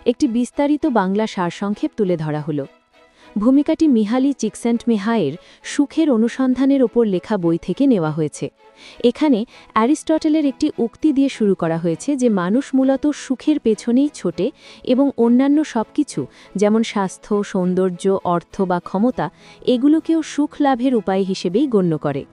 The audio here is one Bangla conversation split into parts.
একটি বিস্তারিত বাংলা সারসংক্ষেপ তুলে ধরা হলো। ভূমিকাটি মিহালি চিকসেন্টমিহাইয়ের সুখের অনুসন্ধানের ওপর লেখা বই থেকে নেওয়া হয়েছে। এখানে অ্যারিস্টটলের একটি উক্তি দিয়ে শুরু করা হয়েছে যে মানুষ মূলত সুখের পেছনেই ছোটে এবং অন্যান্য সবকিছু যেমন স্বাস্থ্য, সৌন্দর্য, অর্থ বা ক্ষমতা এগুলোকেও সুখ লাভের উপায় হিসেবেই গণ্য করে।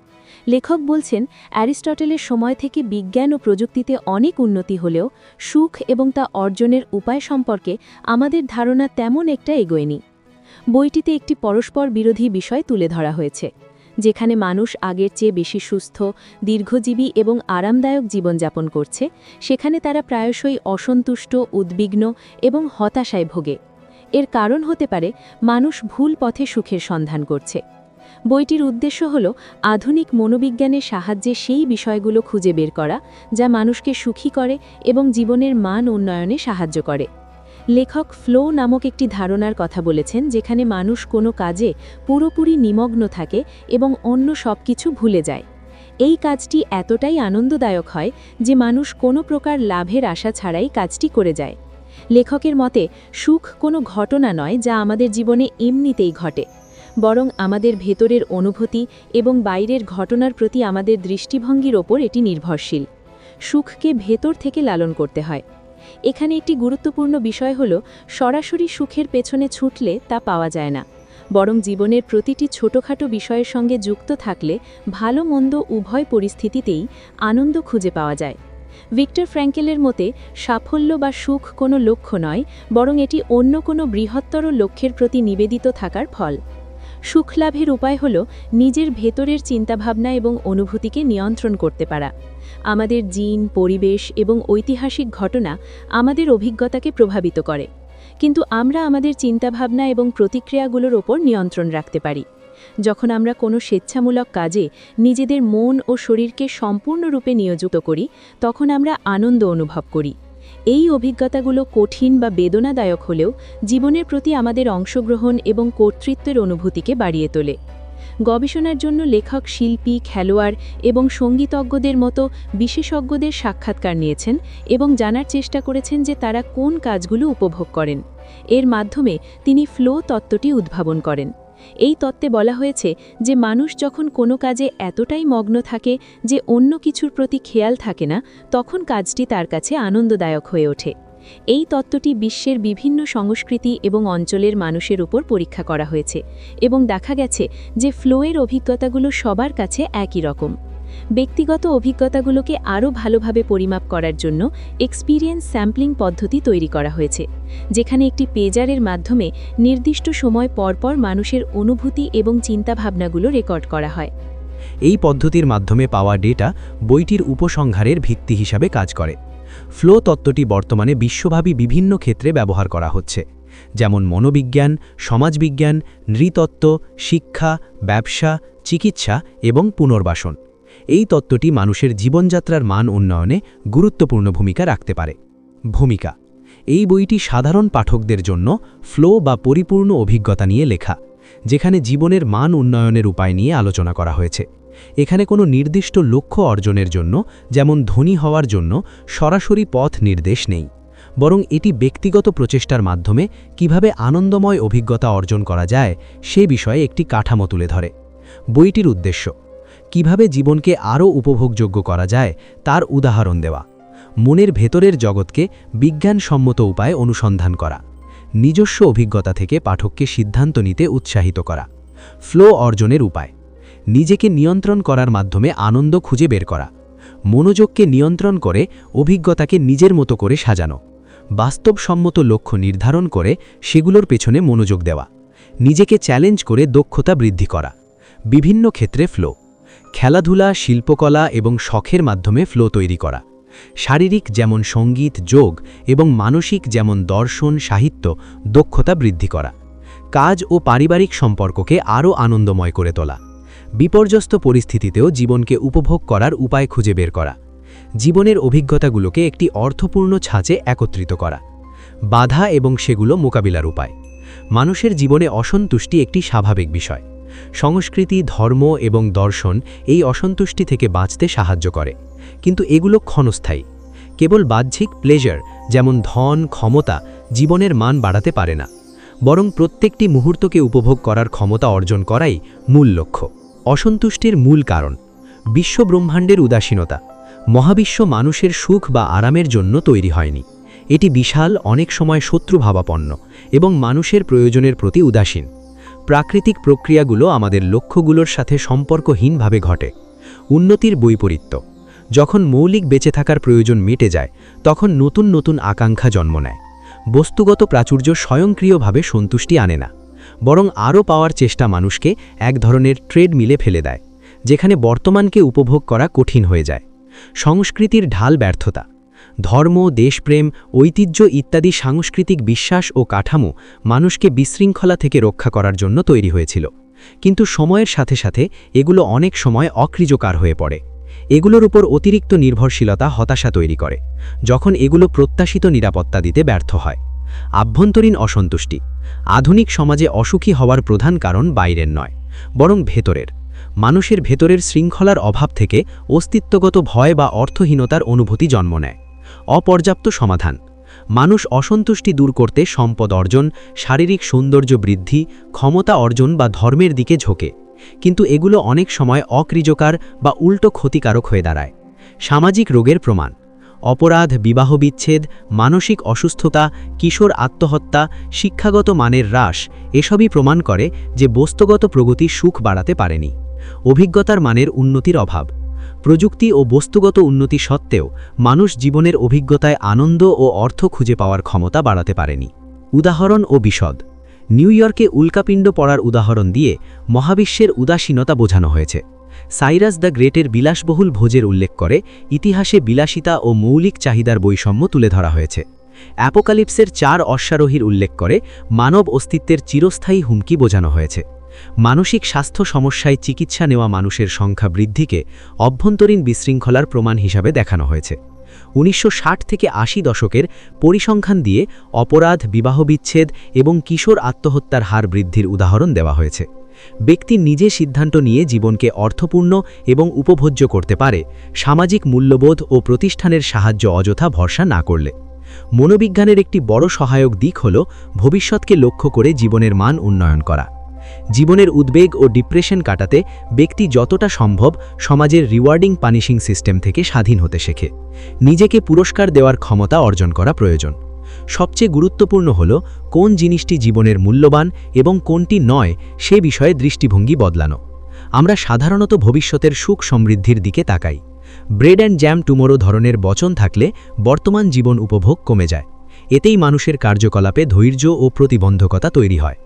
লেখক বলছেন, অ্যারিস্টটলের সময় থেকে বিজ্ঞান ও প্রযুক্তিতে অনেক উন্নতি হলেও সুখ এবং তা অর্জনের উপায় সম্পর্কে আমাদের ধারণা তেমন একটা এগোয়নি। বইটিতে একটি পরস্পর বিরোধী বিষয় তুলে ধরা হয়েছে, যেখানে মানুষ আগের চেয়ে বেশি সুস্থ, দীর্ঘজীবী এবং আরামদায়ক জীবনযাপন করছে, সেখানে তারা প্রায়শই অসন্তুষ্ট, উদ্বিগ্ন এবং হতাশায় ভোগে। এর কারণ হতে পারে মানুষ ভুল পথে সুখের সন্ধান করছে। বইটির উদ্দেশ্য হল আধুনিক মনোবিজ্ঞানের সাহায্যে সেই বিষয়গুলো খুঁজে বের করা যা মানুষকে সুখী করে এবং জীবনের মান উন্নয়নে সাহায্য করে। লেখক ফ্লো নামক একটি ধারণার কথা বলেছেন, যেখানে মানুষ কোনো কাজে পুরোপুরি নিমগ্ন থাকে এবং অন্য সব কিছু ভুলে যায়। এই কাজটি এতটাই আনন্দদায়ক হয় যে মানুষ কোনো প্রকার লাভের আশা ছাড়াই কাজটি করে যায়। লেখকের মতে সুখ কোনো ঘটনা নয় যা আমাদের জীবনে এমনিতেই ঘটে, বরং আমাদের ভেতরের অনুভূতি এবং বাইরের ঘটনার প্রতি আমাদের দৃষ্টিভঙ্গির ওপর এটি নির্ভরশীল। সুখকে ভেতর থেকে লালন করতে হয়। এখানে একটি গুরুত্বপূর্ণ বিষয় হল, সরাসরি সুখের পেছনে ছুটলে তা পাওয়া যায় না, বরং জীবনের প্রতিটি ছোটখাটো বিষয়ের সঙ্গে যুক্ত থাকলে ভালো মন্দ উভয় পরিস্থিতিতেই আনন্দ খুঁজে পাওয়া যায়। ভিক্টর ফ্র্যাঙ্কেলের মতে সাফল্য বা সুখ কোনো লক্ষ্য নয়, বরং এটি অন্য কোনো বৃহত্তর লক্ষ্যের প্রতি নিবেদিত থাকার ফল। সুখ লাভের উপায় হল নিজের ভেতরের চিন্তাভাবনা এবং অনুভূতিকে নিয়ন্ত্রণ করতে পারা। আমাদের জিন, পরিবেশ এবং ঐতিহাসিক ঘটনা আমাদের অভিজ্ঞতাকে প্রভাবিত করে, কিন্তু আমরা আমাদের চিন্তাভাবনা এবং প্রতিক্রিয়াগুলোর ওপর নিয়ন্ত্রণ রাখতে পারি। যখন আমরা কোনো স্বেচ্ছামূলক কাজে নিজেদের মন ও শরীরকে সম্পূর্ণরূপে নিয়োজিত করি, তখন আমরা আনন্দ অনুভব করি। এই অভিজ্ঞতাগুলো কঠিন বা বেদনাদায়ক হলেও জীবনের প্রতি আমাদের অংশগ্রহণ এবং কর্তৃত্বের অনুভূতিকে বাড়িয়ে তোলে। গবেষণার জন্য লেখক শিল্পী, খেলোয়াড় এবং সঙ্গীতজ্ঞদের মতো বিশেষজ্ঞদের সাক্ষাৎকার নিয়েছেন এবং জানার চেষ্টা করেছেন যে তারা কোন কাজগুলো উপভোগ করেন। এর মাধ্যমে তিনি ফ্লো তত্ত্বটি উদ্ভাবন করেন। এই তত্ত্বে বলা হয়েছে যে মানুষ যখন কোনো কাজে এতটাই মগ্ন থাকে যে অন্য কিছুর প্রতি খেয়াল থাকে না, তখন কাজটি তার কাছে আনন্দদায়ক হয়ে ওঠে। এই তত্ত্বটি বিশ্বের বিভিন্ন সংস্কৃতি এবং অঞ্চলের মানুষের উপর পরীক্ষা করা হয়েছে এবং দেখা গেছে যে ফ্লোয়ের অভিজ্ঞতাগুলো সবার কাছে একই রকম। ব্যক্তিগত অভিজ্ঞতাগুলোকে আরও ভালোভাবে পরিমাপ করার জন্য এক্সপিরিয়েন্স স্যাম্পলিং পদ্ধতি তৈরি করা হয়েছে, যেখানে একটি পেজারের মাধ্যমে নির্দিষ্ট সময় পরপর মানুষের অনুভূতি এবং চিন্তাভাবনাগুলো রেকর্ড করা হয়। এই পদ্ধতির মাধ্যমে পাওয়া ডেটা বইটির উপসংহারের ভিত্তি হিসাবে কাজ করে। ফ্লো তত্ত্বটি বর্তমানে বিশ্বব্যাপী বিভিন্ন ক্ষেত্রে ব্যবহার করা হচ্ছে, যেমন মনোবিজ্ঞান, সমাজবিজ্ঞান, নৃতত্ত্ব, শিক্ষা, ব্যবসা, চিকিৎসা এবং পুনর্বাসন। এই তত্ত্বটি মানুষের জীবনযাত্রার মান উন্নয়নে গুরুত্বপূর্ণ ভূমিকা রাখতে পারে। ভূমিকা: এই বইটি সাধারণ পাঠকদের জন্য ফ্লো বা পরিপূর্ণ অভিজ্ঞতা নিয়ে লেখা, যেখানে জীবনের মান উন্নয়নের উপায় নিয়ে আলোচনা করা হয়েছে। এখানে কোনো নির্দিষ্ট লক্ষ্য অর্জনের জন্য, যেমন ধনী হওয়ার জন্য সরাসরি পথ নির্দেশ নেই, বরং এটি ব্যক্তিগত প্রচেষ্টার মাধ্যমে কিভাবে আনন্দময় অভিজ্ঞতা অর্জন করা যায় সে বিষয়ে একটি কাঠামো তুলে ধরে। বইটির উদ্দেশ্য: কিভাবে জীবনকে আরও উপভোগযোগ্য করা যায় তার উদাহরণ দেওয়া, মনের ভেতরের জগৎকে বিজ্ঞানসম্মত উপায়ে অনুসন্ধান করা, নিজস্ব অভিজ্ঞতা থেকে পাঠককে সিদ্ধান্ত নিতে উৎসাহিত করা। ফ্লো অর্জনের উপায়: নিজেকে নিয়ন্ত্রণ করার মাধ্যমে আনন্দ খুঁজে বের করা, মনোযোগকে নিয়ন্ত্রণ করে অভিজ্ঞতাকে নিজের মতো করে সাজানো, বাস্তবসম্মত লক্ষ্য নির্ধারণ করে সেগুলোর পেছনে মনোযোগ দেওয়া, নিজেকে চ্যালেঞ্জ করে দক্ষতা বৃদ্ধি করা। বিভিন্ন ক্ষেত্রে ফ্লো: খেলাধুলা, শিল্পকলা এবং শখের মাধ্যমে ফ্লো তৈরি করা, শারীরিক যেমন সঙ্গীত, যোগ এবং মানসিক যেমন দর্শন, সাহিত্য, দক্ষতা বৃদ্ধি করা, কাজ ও পারিবারিক সম্পর্ককে আরও আনন্দময় করে তোলা, বিপর্যস্ত পরিস্থিতিতেও জীবনকে উপভোগ করার উপায় খুঁজে বের করা, জীবনের অভিজ্ঞতাগুলোকে একটি অর্থপূর্ণ ছাঁচে একত্রিত করা, বাধা এবং সেগুলো মোকাবিলার উপায়। মানুষের জীবনে অসন্তুষ্টি একটি স্বাভাবিক বিষয়। সংস্কৃতি, ধর্ম এবং দর্শন এই অসন্তুষ্টি থেকে বাঁচতে সাহায্য করে, কিন্তু এগুলো ক্ষণস্থায়ী। কেবল বাহ্যিক প্লেজার যেমন ধন, ক্ষমতা জীবনের মান বাড়াতে পারে না, বরং প্রত্যেকটি মুহূর্তকে উপভোগ করার ক্ষমতা অর্জন করাই মূল লক্ষ্য। অসন্তুষ্টির মূল কারণ বিশ্বব্রহ্মাণ্ডের উদাসীনতা। মহাবিশ্ব মানুষের সুখ বা আরামের জন্য তৈরি হয়নি। এটি বিশাল, অনেক সময় শত্রুভাবাপন্ন এবং মানুষের প্রয়োজনের প্রতি উদাসীন। প্রাকৃতিক প্রক্রিয়াগুলো আমাদের লক্ষ্যগুলোর সাথে সম্পর্কহীনভাবে ঘটে। উন্নতির বৈপরীত্য। যখন মৌলিক বেঁচে থাকার প্রয়োজন মিটে যায়, তখন নতুন নতুন আকাঙ্ক্ষা জন্ম নেয়। বস্তুগত প্রাচুর্য স্বয়ংক্রিয়ভাবে সন্তুষ্টি আনে না, বরং আরও পাওয়ার চেষ্টা মানুষকে এক ধরনের ট্রেডমিলে ফেলে দেয়, যেখানে বর্তমানকে উপভোগ করা কঠিন হয়ে যায়। সংস্কৃতির ঢাল ব্যর্থতা। ধর্ম, দেশপ্রেম, ঐতিহ্য ইত্যাদি সাংস্কৃতিক বিশ্বাস ও কাঠামো মানুষকে বিশৃঙ্খলা থেকে রক্ষা করার জন্য তৈরি হয়েছিল, কিন্তু সময়ের সাথে সাথে এগুলো অনেক সময় অকৃতকার হয়ে পড়ে। এগুলোর উপর অতিরিক্ত নির্ভরশীলতা হতাশা তৈরি করে, যখন এগুলো প্রত্যাশিত নিরাপত্তা দিতে ব্যর্থ হয়। আভ্যন্তরীণ অসন্তুষ্টি। আধুনিক সমাজে অসুখী হওয়ার প্রধান কারণ বাইরের নয়, বরং ভেতরের। মানুষের ভেতরের শৃঙ্খলার অভাব থেকে অস্তিত্বগত ভয় বা অর্থহীনতার অনুভূতি জন্ম নেয়। অপর্যাপ্ত সমাধান। মানুষ অসন্তুষ্টি দূর করতে সম্পদ অর্জন, শারীরিক সৌন্দর্য বৃদ্ধি, ক্ষমতা অর্জন বা ধর্মের দিকে ঝোঁকে, কিন্তু এগুলো অনেক সময় অকৃতকার বা উল্টো ক্ষতিকারক হয়ে দাঁড়ায়। সামাজিক রোগের প্রমাণ। অপরাধ, বিবাহবিচ্ছেদ, মানসিক অসুস্থতা, কিশোর আত্মহত্যা, শিক্ষাগত মানের হ্রাস এসবই প্রমাণ করে যে বস্তুগত প্রগতি সুখ বাড়াতে পারেনি। অভিজ্ঞতার মানের উন্নতির অভাব। প্রযুক্তি ও বস্তুগত উন্নতি সত্ত্বেও মানুষ জীবনের অভিজ্ঞতায় আনন্দ ও অর্থ খুঁজে পাওয়ার ক্ষমতা বাড়াতে পারেনি। উদাহরণ ও বিশদ। নিউ ইয়র্কে উল্কাপিণ্ড পড়ার উদাহরণ দিয়ে মহাবিশ্বের উদাসীনতা বোঝানো হয়েছে। সাইরাস দ্য গ্রেটের বিলাসবহুল ভোজের উল্লেখ করে ইতিহাসে বিলাসিতা ও মৌলিক চাহিদার বৈষম্য তুলে ধরা হয়েছে। অ্যাপোকালিপসের 4 অশ্বারোহীর উল্লেখ করে মানব অস্তিত্বের চিরস্থায়ী হুমকি বোঝানো হয়েছে। মানসিক স্বাস্থ্য সমস্যায় চিকিৎসা নেওয়া মানুষের সংখ্যা বৃদ্ধিকে অভ্যন্তরীণ বিশৃঙ্খলার প্রমাণ হিসাবে দেখানো হয়েছে। 1960 থেকে 80 দশকের পরিসংখ্যান দিয়ে অপরাধ, বিবাহবিচ্ছেদ এবং কিশোর আত্মহত্যার হার বৃদ্ধির উদাহরণ দেওয়া হয়েছে। ব্যক্তি নিজে সিদ্ধান্ত নিয়ে জীবনকে অর্থপূর্ণ এবং উপভোগ্য করতে পারে, সামাজিক মূল্যবোধ ও প্রতিষ্ঠানের সাহায্য অযথা ভরসা না করলে। মনোবিজ্ঞানের একটি বড় সহায়ক দিক হল ভবিষ্যৎকে লক্ষ্য করে জীবনের মান উন্নয়ন করা। জীবনের উদ্বেগ ও ডিপ্রেশন কাটাতে ব্যক্তি যতটা সম্ভব সমাজের রিওয়ার্ডিং পানিশিং সিস্টেম থেকে স্বাধীন হতে শেখে। নিজেকে পুরস্কার দেওয়ার ক্ষমতা অর্জন করা প্রয়োজন। সবচেয়ে গুরুত্বপূর্ণ হল কোন জিনিসটি জীবনের মূল্যবান এবং কোনটি নয় সে বিষয়ে দৃষ্টিভঙ্গি বদলানো। আমরা সাধারণত ভবিষ্যতের সুখ সমৃদ্ধির দিকে তাকাই। ব্রেড অ্যান্ড জ্যাম টুমোরো ধরনের বচন থাকলে বর্তমান জীবন উপভোগ কমে যায়। এতেই মানুষের কার্যকলাপে ধৈর্য ও প্রতিবন্ধকতা তৈরি হয়।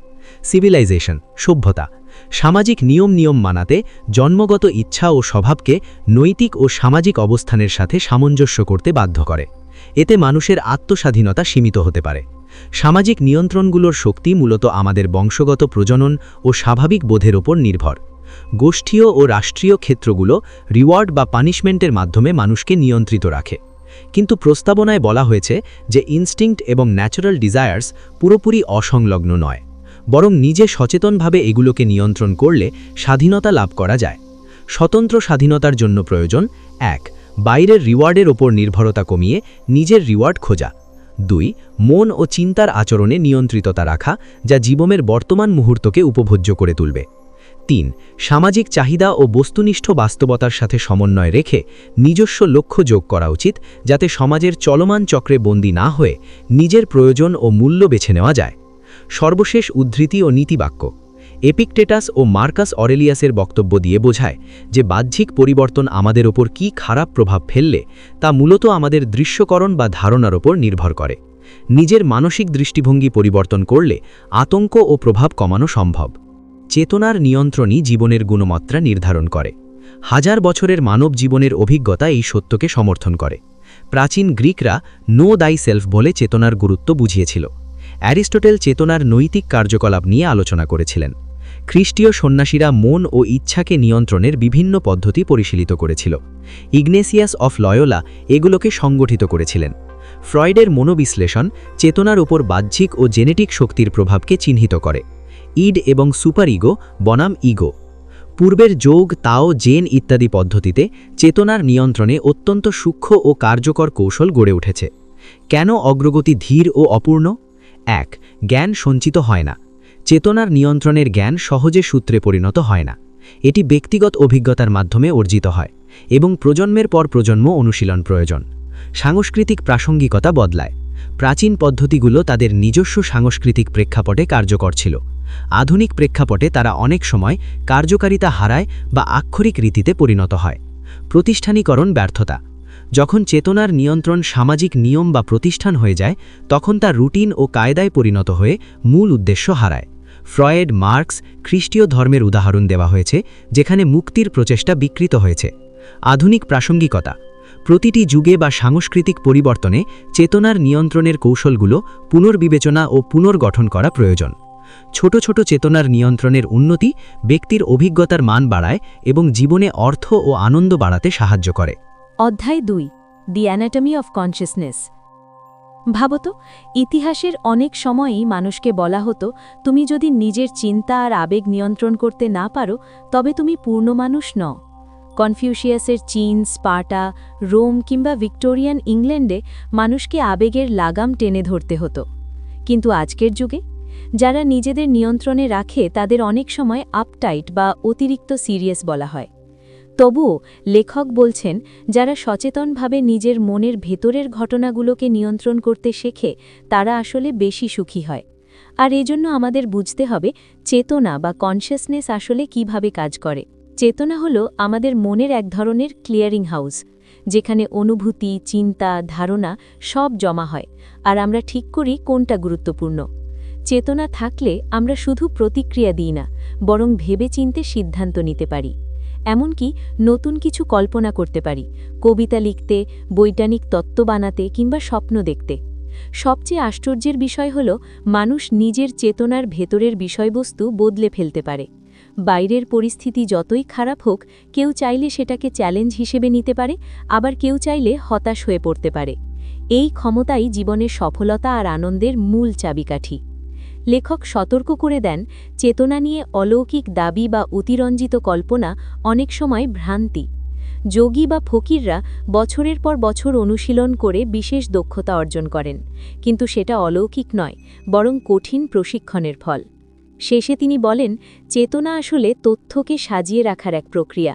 সিভিলাইজেশন, সভ্যতা। সামাজিক নিয়ম মানাতে জন্মগত ইচ্ছা ও স্বভাবকে নৈতিক ও সামাজিক অবস্থানের সাথে সামঞ্জস্য করতে বাধ্য করে। এতে মানুষের আত্মস্বাধীনতা সীমিত হতে পারে। সামাজিক নিয়ন্ত্রণগুলোর শক্তি মূলত আমাদের বংশগত প্রজনন ও স্বাভাবিক বোধের ওপর নির্ভর। গোষ্ঠীয় ও রাষ্ট্রীয় ক্ষেত্রগুলো রিওয়ার্ড বা পানিশমেন্টের মাধ্যমে মানুষকে নিয়ন্ত্রিত রাখে। কিন্তু প্রস্তাবনায় বলা হয়েছে যে ইনস্টিংক্ট এবং ন্যাচারাল ডিজায়ার্স পুরোপুরি অসংলগ্ন নয়, বরং নিজে সচেতনভাবে এগুলোকে নিয়ন্ত্রণ করলে স্বাধীনতা লাভ করা যায়। স্বতন্ত্র স্বাধীনতার জন্য প্রয়োজন: 1. বাইরের রিওয়ার্ডের ওপর নির্ভরতা কমিয়ে নিজের রিওয়ার্ড খোঁজা। 2. মন ও চিন্তার আচরণে নিয়ন্ত্রিততা রাখা, যা জীবনের বর্তমান মুহূর্তকে উপভোগ্য করে তুলবে। 3. সামাজিক চাহিদা ও বস্তুনিষ্ঠ বাস্তবতার সাথে সমন্বয় রেখে নিজস্ব লক্ষ্য যোগ করা উচিত, যাতে সমাজের চলমান চক্রে বন্দী না হয়ে নিজের প্রয়োজন ও মূল্য বেছে নেওয়া যায়। সর্বশেষ উদ্ধৃতি ও নীতিবাক্য। এপিকটেটাস ও মার্কাস অরেলিয়াসের বক্তব্য দিয়ে বোঝায় যে বাহ্যিক পরিবর্তন আমাদের ওপর কী খারাপ প্রভাব ফেললে তা মূলত আমাদের দৃশ্যকরণ বা ধারণার ওপর নির্ভর করে। নিজের মানসিক দৃষ্টিভঙ্গি পরিবর্তন করলে আতঙ্ক ও প্রভাব কমানো সম্ভব। চেতনার নিয়ন্ত্রণই জীবনের গুণমাত্রা নির্ধারণ করে। হাজার বছরের মানব জীবনের অভিজ্ঞতা এই সত্যকে সমর্থন করে। প্রাচীন গ্রিকরা নো দাই সেলফ বলে চেতনার গুরুত্ব বুঝিয়েছিল। অ্যারিস্টটেল চেতনার নৈতিক কার্যকলাপ নিয়ে আলোচনা করেছিলেন। খ্রিস্টীয় সন্ন্যাসীরা মন ও ইচ্ছাকে নিয়ন্ত্রণের বিভিন্ন পদ্ধতি পরিশীলিত করেছিল। ইগনেসিয়াস অফ লয়োলা এগুলোকে সংগঠিত করেছিলেন। ফ্রয়েডের মনোবিশ্লেষণ চেতনার উপর বাহ্যিক ও জেনেটিক শক্তির প্রভাবকে চিহ্নিত করে। ইড এবং সুপার ইগো বনাম ইগো। পূর্বের যোগ, তাও, জেন ইত্যাদি পদ্ধতিতে চেতনার নিয়ন্ত্রণে অত্যন্ত সূক্ষ্ম ও কার্যকর কৌশল গড়ে উঠেছে। কেন অগ্রগতি ধীর ও অপূর্ণ? 1. জ্ঞান সঞ্চিত হয় না। চেতনার নিয়ন্ত্রণের জ্ঞান সহজে সূত্রে পরিণত হয় না। এটি ব্যক্তিগত অভিজ্ঞতার মাধ্যমে অর্জিত হয় এবং প্রজন্মের পর প্রজন্ম অনুশীলন প্রয়োজন। সাংস্কৃতিক প্রাসঙ্গিকতা বদলায়। প্রাচীন পদ্ধতিগুলো তাদের নিজস্ব সাংস্কৃতিক প্রেক্ষাপটে কার্যকর ছিল। আধুনিক প্রেক্ষাপটে তারা অনেক সময় কার্যকারিতা হারায় বা আক্ষরিক রীতিতে পরিণত হয়। প্রতিষ্ঠানীকরণ ব্যর্থতা। যখন চেতনার নিয়ন্ত্রণ সামাজিক নিয়ম বা প্রতিষ্ঠান হয়ে যায়, তখন তা রুটিন ও কায়দায় পরিণত হয়ে মূল উদ্দেশ্য হারায়। ফ্রয়েড, মার্কস, খ্রিস্টীয় ধর্মের উদাহরণ দেওয়া হয়েছে যেখানে মুক্তির প্রচেষ্টা বিকৃত হয়েছে। আধুনিক প্রাসঙ্গিকতা। প্রতিটি যুগে বা সাংস্কৃতিক পরিবর্তনে চেতনার নিয়ন্ত্রণের কৌশলগুলো পুনর্বিবেচনা ও পুনর্গঠন করা প্রয়োজন। ছোট ছোট চেতনার নিয়ন্ত্রণের উন্নতি ব্যক্তির অভিজ্ঞতার মান বাড়ায় এবং জীবনে অর্থ ও আনন্দ বাড়াতে সাহায্য করে। অধ্যায় 2, দি অ্যানাটমি অফ কনশিয়াসনেস। ভাবতো, ইতিহাসের অনেক সময়ই মানুষকে বলা হতো, তুমি যদি নিজের চিন্তা আর আবেগ নিয়ন্ত্রণ করতে না পারো তবে তুমি পূর্ণ মানুষ নও। কনফিউশিয়াসের চীন, স্পার্টা, রোম কিংবা ভিক্টোরিয়ান ইংল্যান্ডে মানুষকে আবেগের লাগাম টেনে ধরতে হতো। কিন্তু আজকের যুগে যারা নিজেদের নিয়ন্ত্রণে রাখে তাদের অনেক সময় আপটাইট বা অতিরিক্ত সিরিয়াস বলা হয়। তবুও লেখক বলছেন, যারা সচেতনভাবে নিজের মনের ভেতরের ঘটনাগুলোকে নিয়ন্ত্রণ করতে শেখে তারা আসলে বেশি সুখী হয়। আর এজন্য আমাদের বুঝতে হবে চেতনা বা কনশিয়াসনেস আসলে কিভাবে কাজ করে। চেতনা হলো আমাদের মনের এক ধরনের ক্লিয়ারিং হাউস, যেখানে অনুভূতি, চিন্তা, ধারণা সব জমা হয় আর আমরা ঠিক করি কোনটা গুরুত্বপূর্ণ। চেতনা থাকলে আমরা শুধু প্রতিক্রিয়া দিই না, বরং ভেবেচিন্তে সিদ্ধান্ত নিতে পারি। এমনকি নতুন কিছু কল্পনা করতে পারি, কবিতা লিখতে, বৈজ্ঞানিক তত্ত্ব বানাতে কিংবা স্বপ্ন দেখতে। সবচেয়ে আশ্চর্যের বিষয় হল মানুষ নিজের চেতনার ভেতরের বিষয়বস্তু বদলে ফেলতে পারে। বাইরের পরিস্থিতি যতই খারাপ হোক, কেউ চাইলে সেটাকে চ্যালেঞ্জ হিসেবে নিতে পারে, আবার কেউ চাইলে হতাশ হয়ে পড়তে পারে। এই ক্ষমতাই জীবনের সফলতা আর আনন্দের মূল চাবিকাঠি। লেখক সতর্ক করে দেন, চেতনা নিয়ে অলৌকিক দাবি বা অতিরঞ্জিত কল্পনা অনেক সময় ভ্রান্তি। যোগী বা ফকিররা বছরের পর বছর অনুশীলন করে বিশেষ দক্ষতা অর্জন করেন, কিন্তু সেটা অলৌকিক নয়, বরং কঠিন প্রশিক্ষণের ফল। শেষে তিনি বলেন, চেতনা আসলে তথ্যকে সাজিয়ে রাখার এক প্রক্রিয়া।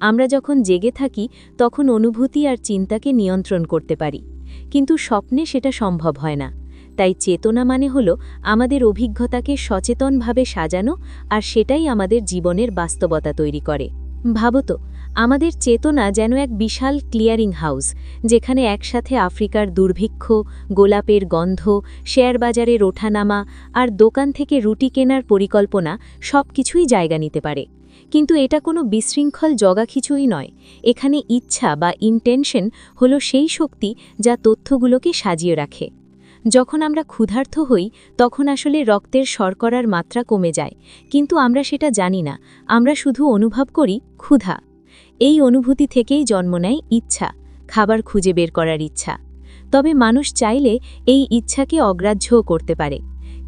আমরা যখন জেগে থাকি তখন অনুভূতি আর চিন্তাকে নিয়ন্ত্রণ করতে পারি, কিন্তু স্বপ্নে সেটা সম্ভব হয় না। তাই চেতনা মানে হলো আমাদের অভিজ্ঞতাকে সচেতনভাবে সাজানো, আর সেটাই আমাদের জীবনের বাস্তবতা তৈরি করে। ভাবতো, আমাদের চেতনা যেন এক বিশাল ক্লিয়ারিং হাউস, যেখানে একসাথে আফ্রিকার দুর্ভিক্ষ, গোলাপের গন্ধ, শেয়ার বাজারের ওঠানামা আর দোকান থেকে রুটি কেনার পরিকল্পনা সবকিছুই জায়গা নিতে পারে। কিন্তু এটা কোনো বিশৃঙ্খল জগাখিচুড়ি নয়। এখানে ইচ্ছা বা ইন্টেনশন হলো সেই শক্তি যা তথ্যগুলোকে সাজিয়ে রাখে। যখন আমরা ক্ষুধার্ত হই তখন আসলে রক্তের শর্করার মাত্রা কমে যায়, কিন্তু আমরা সেটা জানি না। আমরা শুধু অনুভব করি ক্ষুধা। এই অনুভূতি থেকেই জন্ম নেয় ইচ্ছা, খাবার খুঁজে বের করার ইচ্ছা। তবে মানুষ চাইলে এই ইচ্ছাকে অগ্রাহ্যও করতে পারে।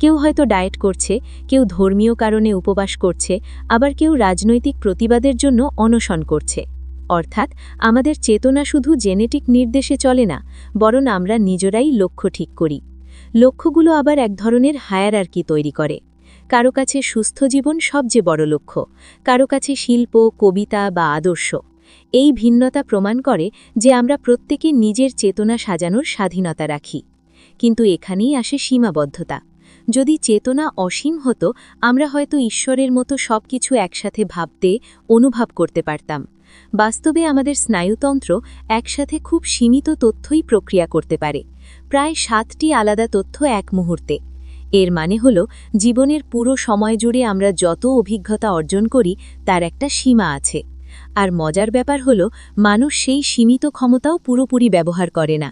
কেউ হয়তো ডায়েট করছে, কেউ ধর্মীয় কারণে উপবাস করছে, আবার কেউ রাজনৈতিক প্রতিবাদের জন্য অনশন করছে। অর্থাৎ আমাদের চেতনা শুধু জেনেটিক নির্দেশে চলে না, বরং আমরা নিজেরাই লক্ষ্য ঠিক করি। লক্ষ্যগুলো আবার এক ধরনের হায়ারার্কি তৈরি করে। কারো কাছে সুস্থ জীবন সবচেয়ে বড় লক্ষ্য, কারো কাছে শিল্প, কবিতা বা আদর্শ। এই ভিন্নতা প্রমাণ করে যে আমরা প্রত্যেকে নিজের চেতনা সাজানোর স্বাধীনতা রাখি। কিন্তু এখানেই আসে সীমাবদ্ধতা। যদি চেতনা অসীম হতো, আমরা হয়তো ঈশ্বরের মতো সবকিছু একসাথে ভাবতে, অনুভব করতে পারতাম। বাস্তবে আমাদের স্নায়ুতন্ত্র একসাথে খুব সীমিত তথ্যই প্রক্রিয়া করতে পারে, প্রায় 7টি আলাদা তথ্য এক মুহূর্তে। এর মানে হল জীবনের পুরো সময় জুড়ে আমরা যত অভিজ্ঞতা অর্জন করি তার একটা সীমা আছে। আর মজার ব্যাপার হল মানুষ সেই সীমিত ক্ষমতাও পুরোপুরি ব্যবহার করে না।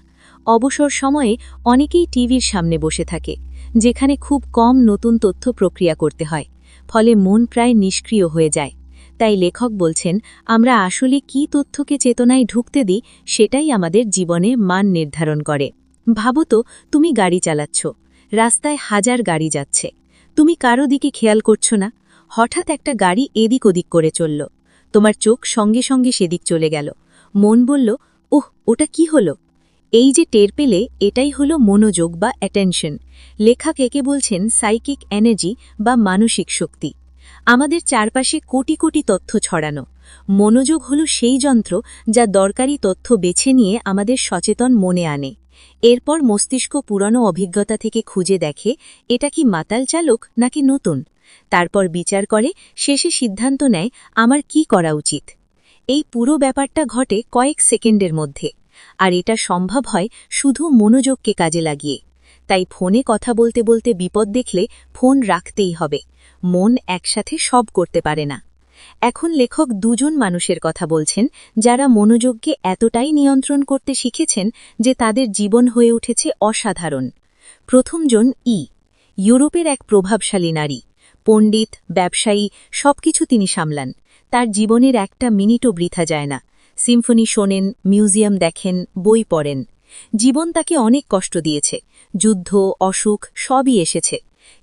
অবসর সময়ে অনেকেই টিভির সামনে বসে থাকে, যেখানে খুব কম নতুন তথ্য প্রক্রিয়া করতে হয়, ফলে মন প্রায় নিষ্ক্রিয় হয়ে যায়। তাই লেখক বলছেন, আমরা আসলে কী তথ্যকে চেতনায় ঢুকতে দিই সেটাই আমাদের জীবনে মান নির্ধারণ করে। ভাবতো, তুমি গাড়ি চালাচ্ছ, রাস্তায় হাজার গাড়ি যাচ্ছে, তুমি কারো দিকে খেয়াল করছো না। হঠাৎ একটা গাড়ি এদিক ওদিক করে চলল, তোমার চোখ সঙ্গে সঙ্গে সেদিক চলে গেল। মন বলল, ওহ, ওটা কি হলো? এই যে টের পেলে এটাই হলো মনোযোগ বা অ্যাটেনশন। লেখক একে বলছেন সাইকিক এনার্জি বা মানসিক শক্তি। আমাদের চারপাশে কোটি কোটি তথ্য ছড়ানো। মনোযোগ হলো সেই যন্ত্র যা দরকারি তথ্য বেছে নিয়ে আমাদের সচেতন মনে আনে। এরপর মস্তিষ্ক পুরনো অভিজ্ঞতা থেকে খুঁজে দেখে এটা কি মাতাল চালক নাকি নতুন। তারপর বিচার করে, শেষে সিদ্ধান্ত নেয় আমার কি করা উচিত। এই পুরো ব্যাপারটা ঘটে কয়েক সেকেন্ডের মধ্যে। আর এটা সম্ভব হয় শুধু মনোযোগকে কাজে লাগিয়ে। তাই ফোনে কথা বলতে বলতে বিপদ দেখলে ফোন রাখতেই হবে। মন একসাথে সব করতে পারে না। এখন লেখক দুজন মানুষের কথা বলছেন যারা মনোযোগকে এতটাই নিয়ন্ত্রণ করতে শিখেছেন যে তাদের জীবন হয়ে উঠেছে অসাধারণ। প্রথমজন ইউরোপের এক প্রভাবশালী নারী। পণ্ডিত, ব্যবসায়ী, সবকিছু তিনি সামলান। তার জীবনের একটা মিনিটও বৃথা যায় না। সিম্ফনি শোনেন, মিউজিয়াম দেখেন, বই পড়েন। জীবন তাকে অনেক কষ্ট দিয়েছে, যুদ্ধ, অসুখ সবই এসেছে,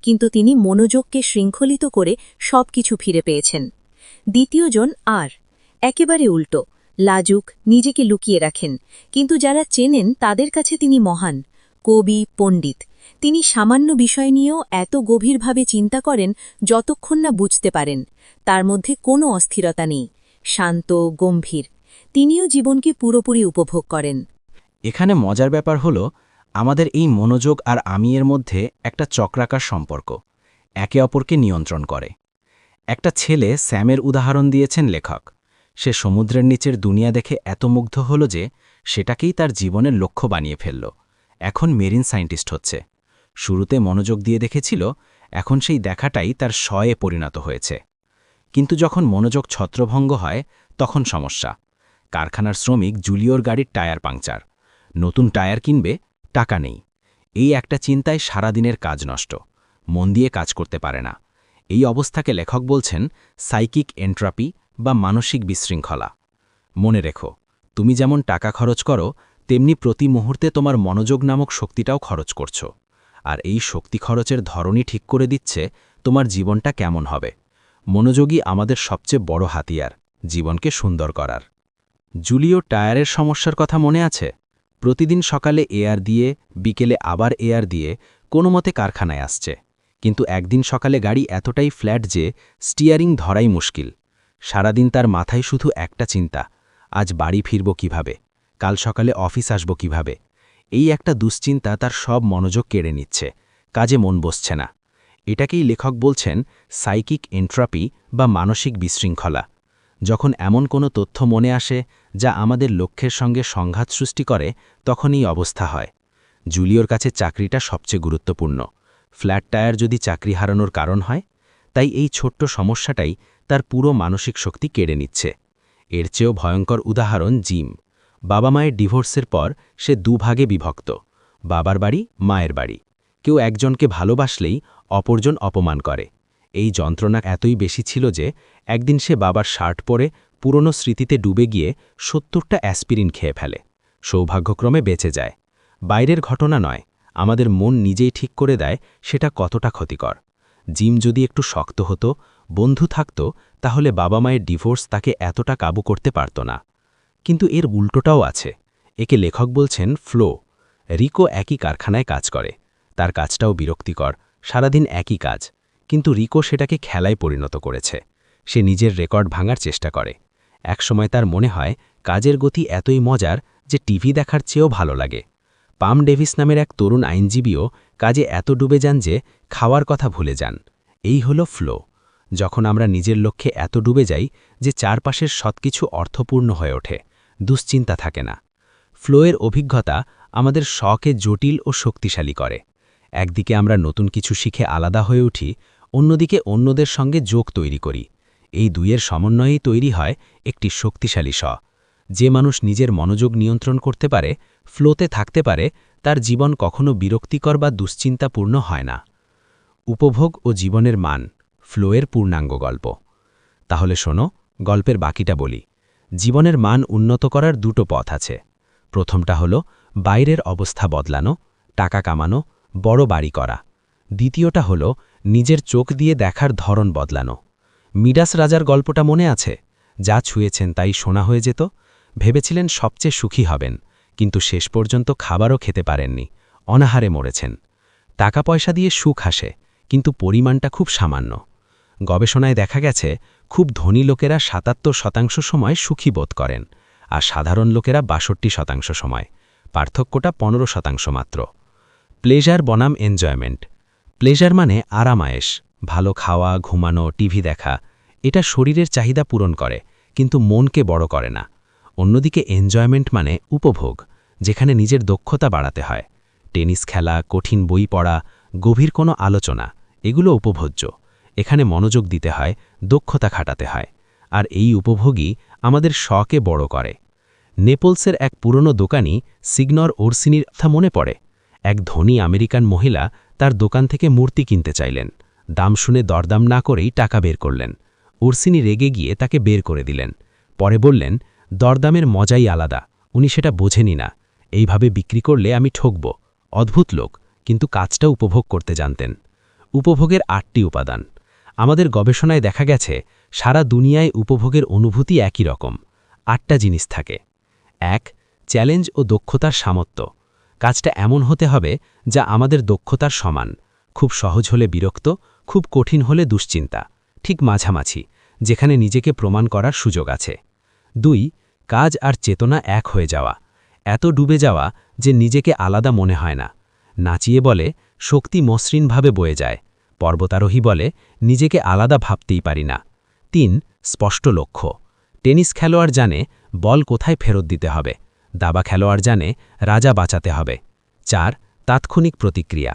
কিন্তু তিনি মনোযোগকে শৃঙ্খলিত করে সবকিছু ফিরে পেয়েছেন। দ্বিতীয়জন একেবারে উল্টো, লাজুক, নিজেকে লুকিয়ে রাখেন, কিন্তু যারা চেনেন তাদের কাছে তিনি মহান। কবি, পণ্ডিত, তিনি সামান্য বিষয় নিয়েও এত গভীরভাবে চিন্তা করেন যতক্ষণ না বুঝতে পারেন। তার মধ্যে কোনো অস্থিরতা নেই, শান্ত, গম্ভীর। তিনিও জীবনকে পুরোপুরি উপভোগ করেন। এখানে মজার ব্যাপার হল আমাদের এই মনোযোগ আর আমির মধ্যে একটা চক্রাকার সম্পর্ক, একে অপরকে নিয়ন্ত্রণ করে। একটা ছেলে স্যামের উদাহরণ দিয়েছেন লেখক। সে সমুদ্রের নিচের দুনিয়া দেখে এত মুগ্ধ হল যে সেটাকেই তার জীবনের লক্ষ্য বানিয়ে ফেলল। এখন মেরিন সায়েন্টিস্ট হচ্ছে। শুরুতে মনোযোগ দিয়ে দেখেছিল, এখন সেই দেখাটাই তার শয়ে পরিণত হয়েছে। কিন্তু যখন মনোযোগ ছত্রভঙ্গ হয় তখন সমস্যা। কারখানার শ্রমিক জুলিওর গাড়ির টায়ার পাংচার। নতুন টায়ার কিনবে, টাকা নেই। এই একটা চিন্তায় সারাদিনের কাজ নষ্ট, মন দিয়ে কাজ করতে পারে না। এই অবস্থাকে লেখক বলছেন সাইকিক এন্ট্রাপি বা মানসিক বিশৃঙ্খলা। মনে রেখো, তুমি যেমন টাকা খরচ করো তেমনি প্রতি মুহূর্তে তোমার মনোযোগ নামক শক্তিটাও খরচ করছো। আর এই শক্তি খরচের ধরনই ঠিক করে দিচ্ছে তোমার জীবনটা কেমন হবে। মনোযোগই আমাদের সবচেয়ে বড় হাতিয়ার, জীবনকে সুন্দর করার। জুলিও টায়ারের সমস্যার কথা মনে আছে? প্রতিদিন সকালে এয়ার দিয়ে, বিকেলে আবার এয়ার দিয়ে কোনোমতে কারখানায় আসছে। কিন্তু একদিন সকালে গাড়ি এতটাই ফ্ল্যাট যে স্টিয়ারিং ধরাই মুশকিল। সারাদিন তার মাথায় শুধু একটা চিন্তা, আজ বাড়ি ফিরব কিভাবে, কাল সকালে অফিস আসব কিভাবে। এই একটা দুশ্চিন্তা তার সব মনোযোগ কেড়ে নিচ্ছে, কাজে মন বসছে না। এটাকেই লেখক বলছেন সাইকিক এন্ট্রাপি বা মানসিক বিশৃঙ্খলা। যখন এমন কোনো তথ্য মনে আসে যা আমাদের লক্ষ্যের সঙ্গে সংঘাত সৃষ্টি করে, তখন এই অবস্থা হয়। জুলিওর কাছে চাকরিটা সবচেয়ে গুরুত্বপূর্ণ। ফ্ল্যাট টায়ার যদি চাকরি হারানোর কারণ হয়, তাই এই ছোট্ট সমস্যাটাই তার পুরো মানসিক শক্তি কেড়ে নিচ্ছে। এর চেয়েও ভয়ঙ্কর উদাহরণ জিম। বাবা মায়ের ডিভোর্সের পর সে দুভাগে বিভক্ত, বাবার বাড়ি, মায়ের বাড়ি। কেউ একজনকে ভালোবাসলেই অপরজন অপমান করে। এই যন্ত্রণা এতই বেশি ছিল যে একদিন সে বাবার শার্ট পরে পুরনো স্মৃতিতে ডুবে গিয়ে ৭০টা অ্যাসপিরিন খেয়ে ফেলে। সৌভাগ্যক্রমে বেঁচে যায়। বাইরের ঘটনা নয়, আমাদের মন নিজেই ঠিক করে দেয় সেটা কতটা ক্ষতিকর। জিম যদি একটু শক্ত হতো, বন্ধু থাকত, তাহলে বাবা মায়ের ডিভোর্স তাকে এতটা কাবু করতে পারত না। কিন্তু এর উল্টোটাও আছে। একে লেখক বলছেন ফ্লো। রিকো একই কারখানায় কাজ করে। তার কাজটাও বিরক্তিকর, সারাদিন একই কাজ। কিন্তু রিকো সেটাকে খেলায় পরিণত করেছে। সে নিজের রেকর্ড ভাঙার চেষ্টা করে। একসময় তার মনে হয় কাজের গতি এতই মজার যে টিভি দেখার চেয়েও ভালো লাগে। পাম ডেভিস নামের এক তরুণ আইনজীবীও কাজে এত ডুবে যান যে খাওয়ার কথা ভুলে যান। এই হলো ফ্লো। যখন আমরা নিজের লক্ষ্যে এত ডুবে যাই যে চারপাশের সবকিছু অর্থপূর্ণ হয়ে ওঠে, দুশ্চিন্তা থাকে না। ফ্লোয়ের অভিজ্ঞতা আমাদের শখকে জটিল ও শক্তিশালী করে। একদিকে আমরা নতুন কিছু শিখে আলাদা হয়ে উঠি, অন্যদিকে অন্যদের সঙ্গে যোগ তৈরি করি। এই দুইয়ের সমন্বয়েই তৈরি হয় একটি শক্তিশালী যে মানুষ নিজের মনোযোগ নিয়ন্ত্রণ করতে পারে, ফ্লোতে থাকতে পারে, তার জীবন কখনো বিরক্তিকর বা দুশ্চিন্তাপূর্ণ হয় না। উপভোগ ও জীবনের মান, ফ্লোয়ের পূর্ণাঙ্গ গল্প। তাহলে শোনো, গল্পের বাকিটা বলি। জীবনের মান উন্নত করার দুটো পথ আছে। প্রথমটা হলো বাইরের অবস্থা বদলানো, টাকা কামানো, বড় বাড়ি করা। দ্বিতীয়টা হলো নিজের চোখ দিয়ে দেখার ধরন বদলানো। মিডাস রাজার গল্পটা মনে আছে? যা ছুঁয়েছেন তাই সোনা হয়ে যেত। ভেবেছিলেন সবচেয়ে সুখী হবেন, কিন্তু শেষ পর্যন্ত খাবারও খেতে পারেননি, অনাহারে মরেছেন। টাকা পয়সা দিয়ে সুখ আসে, কিন্তু পরিমাণটা খুব সামান্য। গবেষণায় দেখা গেছে খুব ধনী লোকেরা ৭৭% সময় সুখী বোধ করেন, আর সাধারণ লোকেরা ৬২% সময়। পার্থক্যটা ১৫% মাত্র। প্লেজার বনাম এনজয়মেন্ট। প্লেজার মানে আরামায়েশ, ভালো খাওয়া, ঘুমানো, টিভি দেখা। এটা শরীরের চাহিদা পূরণ করে, কিন্তু মনকে বড় করে না। অন্যদিকে এনজয়মেন্ট মানে উপভোগ, যেখানে নিজের দক্ষতা বাড়াতে হয়। টেনিস খেলা, কঠিন বই পড়া, গভীর কোনো আলোচনা, এগুলো উপভোগ্য। এখানে মনোযোগ দিতে হয়, দক্ষতা খাটাতে হয়। আর এই উপভোগই আমাদের শখকে বড় করে। নেপলসের এক পুরনো দোকানি সিগনর ওরসিনির কথা মনে পড়ে। এক ধনী আমেরিকান মহিলা তার দোকান থেকে মূর্তি কিনতে চাইলেন। দাম শুনে দরদাম না করেই টাকা বের করলেন। ওরসিনি রেগে গিয়ে তাকে বের করে দিলেন। পরে বললেন, দরদামের মজাই আলাদা, উনি সেটা বোঝেনি না। এইভাবে বিক্রি করলে আমি ঠকব। অদ্ভুত লোক, কিন্তু কাজটা উপভোগ করতে জানতেন। উপভোগের ৮টি উপাদান। আমাদের গবেষণায় দেখা গেছে সারা দুনিয়ায় উপভোগের অনুভূতি একই রকম। ৮টা জিনিস থাকে। ১. চ্যালেঞ্জ ও দক্ষতার সামর্থ্য। কাজটা এমন হতে হবে যা আমাদের দক্ষতার সমান। খুব সহজ হলে বিরক্ত, খুব কঠিন হলে দুশ্চিন্তা, ঠিক মাঝামাঝি, যেখানে নিজেকে প্রমাণ করার সুযোগ আছে। ২. কাজ আর চেতনা এক হয়ে যাওয়া। এত ডুবে যাওয়া যে নিজেকে আলাদা মনে হয় না। নাচিয়ে বলে, শক্তি মসৃণভাবে বয়ে যায়। পর্বতারোহী বলে, নিজেকে আলাদা ভাবতেই পারি না। ৩. স্পষ্ট লক্ষ্য। টেনিস খেলোয়াড় জানে বল কোথায় ফেরত দিতে হবে। দাবা খেলোয়াড় জানে রাজা বাঁচাতে হবে। ৪. তাৎক্ষণিক প্রতিক্রিয়া।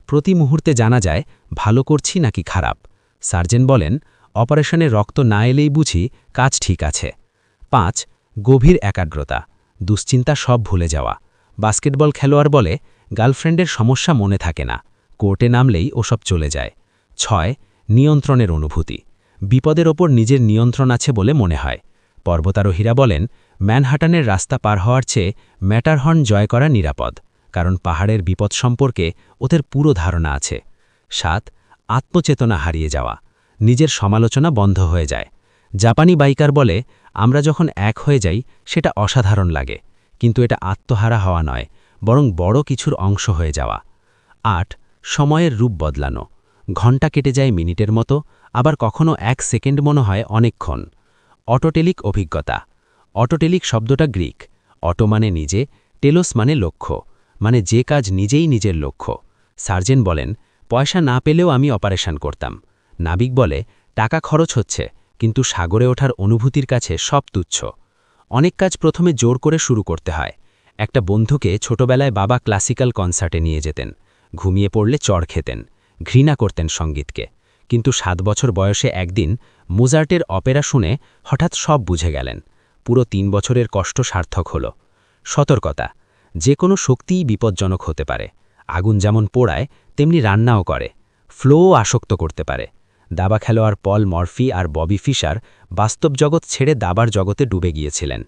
প্রতি মুহূর্তে জানা যায় ভালো করছি নাকি খারাপ। সার্জন বলেন, অপারেশনে রক্ত না এলেই বুঝি কাজ ঠিক আছে। ৫. গভীর একাগ্রতা। দুশ্চিন্তা সব ভুলে যাওয়া। বাস্কেটবল খেলোয়াড় বলে, গার্লফ্রেন্ডের সমস্যা মনে থাকে না, কোর্টে নামলেই ওসব চলে যায়। ৬. নিয়ন্ত্রণের অনুভূতি। বিপদের ওপর নিজের নিয়ন্ত্রণ আছে বলে মনে হয়। পর্বতারোহীরা বলেন, ম্যানহাটানের রাস্তা পার হওয়ার চেয়ে ম্যাটারহর্ন জয় করা নিরাপদ, কারণ পাহাড়ের বিপদ সম্পর্কে ওদের পুরো ধারণা আছে। ৭. আত্মচেতনা হারিয়ে যাওয়া। নিজের সমালোচনা বন্ধ হয়ে যায়। জাপানি বাইকার বলে, আমরা যখন এক হয়ে যাই সেটা অসাধারণ লাগে, কিন্তু এটা আত্মহারা হওয়া নয়, বরং বড় কিছুর অংশ হয়ে যাওয়া। ৮. সময়ের রূপ বদলানো। ঘণ্টা কেটে যায় মিনিটের মতো, আবার কখনো ১ সেকেন্ড মনে হয় অনেকক্ষণ। অটোটেলিক অভিজ্ঞতা। অটোটেলিক শব্দটা গ্রিক। অটো মানে নিজে, টেলোস মানে লক্ষ্য, মানে যে কাজ নিজেই নিজের লক্ষ্য। সার্জন বলেন, পয়সা না পেলেও আমি অপারেশন করতাম। নাবিক বলে, টাকা খরচ হচ্ছে, কিন্তু সাগরে ওঠার অনুভূতির কাছে সব তুচ্ছ। অনেক কাজ প্রথমে জোর করে শুরু করতে হয়। একটা বন্ধুকে ছোটবেলায় বাবা ক্লাসিক্যাল কনসার্টে নিয়ে যেতেন। ঘুমিয়ে পড়লে চড় খেতেন, ঘৃণা করতেন সঙ্গীতকে। কিন্তু ৭ বছর বয়সে একদিন মোজার্টের অপেরা শুনে হঠাৎ সব বুঝে গেলেন। পুরো ৩ বছরের কষ্ট সার্থক হল। সতর্কতা। যে কোনো শক্তিই বিপজ্জনক হতে পারে। আগুন যেমন পোড়ায়, তেমনি রান্নাও করে। ফ্লোও আসক্ত করতে পারে। দাবা খেলোয়াড় পল মরফি আর ববি ফিশার বাস্তব জগৎ ছেড়ে দাবার জগতে ডুবে গিয়েছিলেন।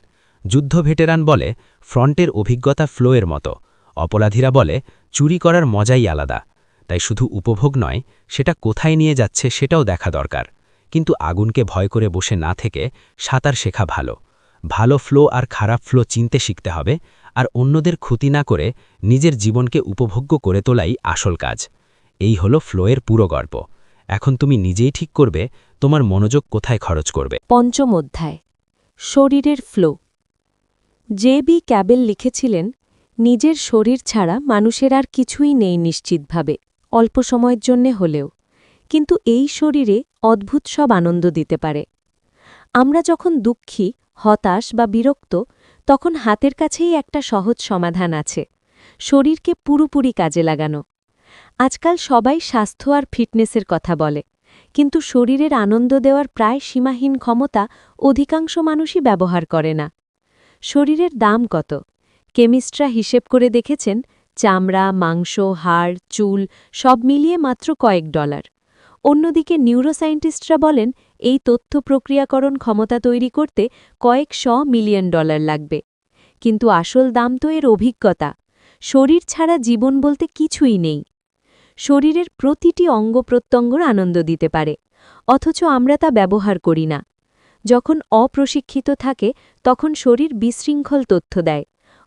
যুদ্ধ ভেটেরান বলে, ফ্রন্টের অভিজ্ঞতা ফ্লোয়ের মতো। অপরাধীরা বলে, চুরি করার মজাই আলাদা। তাই শুধু উপভোগ নয়, সেটা কোথায় নিয়ে যাচ্ছে সেটাও দেখা দরকার। কিন্তু আগুনকে ভয় করে বসে না থেকে সাঁতার শেখা ভালো। ভালো ফ্লো আর খারাপ ফ্লো চিনতে শিখতে হবে, আর অন্যদের ক্ষতি না করে নিজের জীবনকে উপভোগ্য করে তোলাই আসল কাজ। এই হলো ফ্লোয়ের পুরো গল্প। এখন তুমি নিজেই ঠিক করবে তোমার মনোযোগ কোথায় খরচ করবে। পঞ্চম অধ্যায়, শরীরের ফ্লো। জে.বি. ক্যাবেল লিখেছিলেন, নিজের শরীর ছাড়া মানুষের আর কিছুই নেই নিশ্চিতভাবে, অল্প সময়ের জন্যে হলেও, কিন্তু এই শরীরে অদ্ভুত সব আনন্দ দিতে পারে। আমরা যখন দুঃখী, হতাশ বা বিরক্ত, তখন হাতের কাছেই একটা সহজ সমাধান আছে, শরীরকে পুরোপুরি কাজে লাগানো। আজকাল সবাই স্বাস্থ্য আর ফিটনেসের কথা বলে, কিন্তু শরীরের আনন্দ দেওয়ার প্রায় সীমাহীন ক্ষমতা অধিকাংশ মানুষই ব্যবহার করে না। শরীরের দাম কত? কেমিস্টরা হিসেব করে দেখেছেন, চামড়া, মাংস, হাড়, চুল সব মিলিয়ে মাত্র কয়েক ডলার। অন্যদিকে নিউরোসায়েন্টিস্টরা বলেন, এই তথ্য প্রক্রিয়াকরণ ক্ষমতা তৈরি করতে কয়েক মিলিয়ন ডলার লাগবে। কিন্তু আসল দাম তো এর অভিজ্ঞতা। শরীর ছাড়া জীবন বলতে কিছুই নেই। শরীরের প্রতিটি অঙ্গ-প্রত্যঙ্গর আনন্দ দিতে পারে, অথচ আমরা তা ব্যবহার করি না। যখন অপ্রশিক্ষিত থাকে তখন শরীর বিশৃঙ্খল তথ্য দেয়,